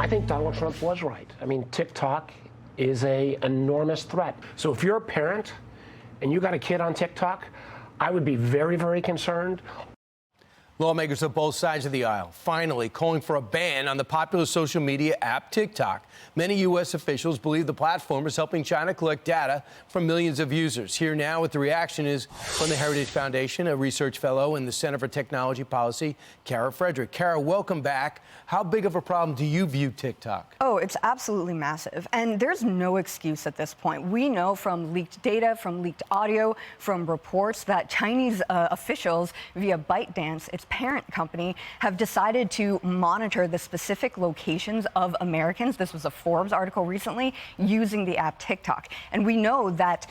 I think Donald Trump was right. I mean, TikTok is an enormous threat. So if you're a parent and you got a kid on TikTok, I would be very, very concerned. Lawmakers of both sides of the aisle finally calling for a ban on the popular social media app TikTok. Many U.S. officials believe the platform is helping China collect data from millions of users. Here now with the reaction is from the Heritage Foundation, a research fellow in the Center for Technology Policy, Kara Frederick. Kara, welcome back. How big of a problem do you view TikTok? Oh, it's absolutely massive. And there's no excuse at this point. We know from leaked data, from leaked audio, from reports that Chinese officials via ByteDance, its parent company, have decided to monitor the specific locations of Americans. This was a Forbes article recently using the app TikTok. And we know that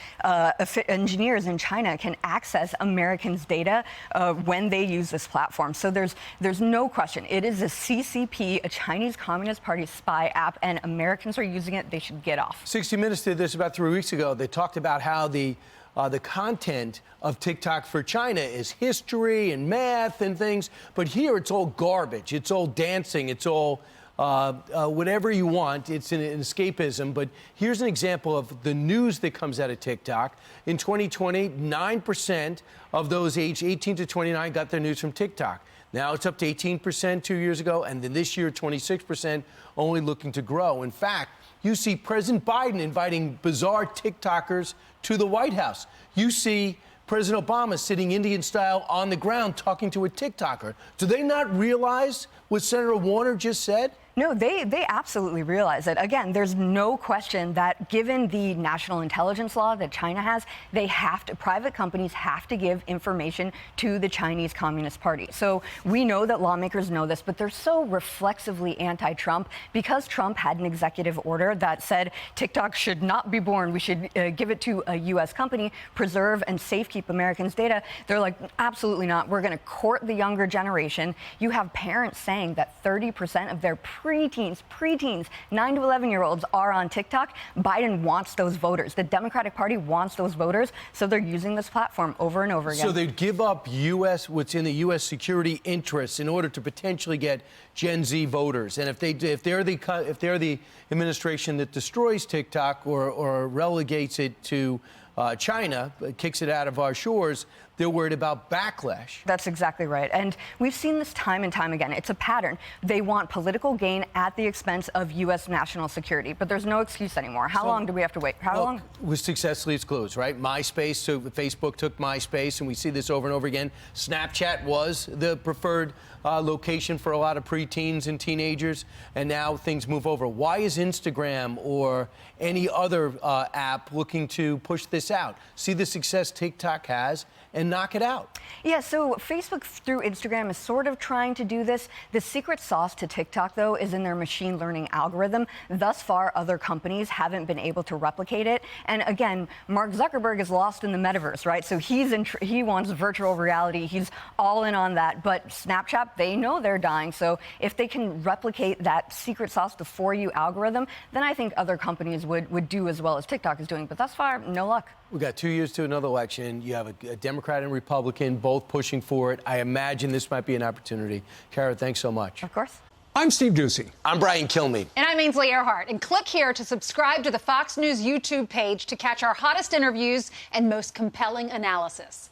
engineers in China can access Americans' data when they use this platform. So there's no question. It is a CCP, a Chinese Communist Party spy app, and Americans are using it. They should get off. 60 Minutes did this about 3 weeks ago. They talked about how the content of TikTok for China is history and math and things. But here it's all garbage. It's all dancing. It's all whatever you want. It's an escapism. But here's an example of the news that comes out of TikTok. In 2020, 9% of those aged 18 to 29 got their news from TikTok. Now it's up to 18% 2 years ago, and then this year, 26%, only looking to grow. In fact, you see President Biden inviting bizarre TikTokers to the White House. You see President Obama sitting Indian style on the ground talking to a TikToker. Do they not realize what Senator Warner just said? No, they absolutely realize it. Again, there's no question that given the national intelligence law that China has, private companies have to give information to the Chinese Communist Party. So we know that lawmakers know this, but they're so reflexively anti-Trump because Trump had an executive order that said TikTok should not be born. We should give it to a U.S. company, preserve and safekeep Americans' data. They're like, absolutely not. We're going to court the younger generation. You have parents saying that 30% of their preteens, 9 to 11-year-olds are on TikTok. Biden wants those voters. The Democratic Party wants those voters, so they're using this platform over and over again. So they'd give up what's in the U.S. security interests in order to potentially get Gen Z voters. And if they're the administration that destroys TikTok or relegates it to China, kicks it out of our shores, they're worried about backlash. That's exactly right. And we've seen this time and time again. It's a pattern. They want political gain at the expense of U.S. national security. But there's no excuse anymore. How long do we have to wait? How long? Was successfully it's closed, right? MySpace, so Facebook took MySpace, and we see this over and over again. Snapchat was the preferred location for a lot of preteens and teenagers, and now things move over. Why is Instagram or any other app looking to push this out? See the success TikTok has and knock it out. Yeah, so Facebook through Instagram is sort of trying to do this. The secret sauce to TikTok, though, is in their machine learning algorithm. Thus far, other companies haven't been able to replicate it. And again, Mark Zuckerberg is lost in the metaverse, right? So he wants virtual reality. He's all in on that. But Snapchat, they know they're dying. So if they can replicate that secret sauce, the For You algorithm, then I think other companies would do as well as TikTok is doing. But thus far, no luck. We've got 2 years to another election. You have a Democrat and Republican both pushing for it. I imagine this might be an opportunity. Kara, thanks so much. Of course. I'm Steve Doocy. I'm Brian Kilmeade. And I'm Ainsley Earhart. And click here to subscribe to the Fox News YouTube page to catch our hottest interviews and most compelling analysis.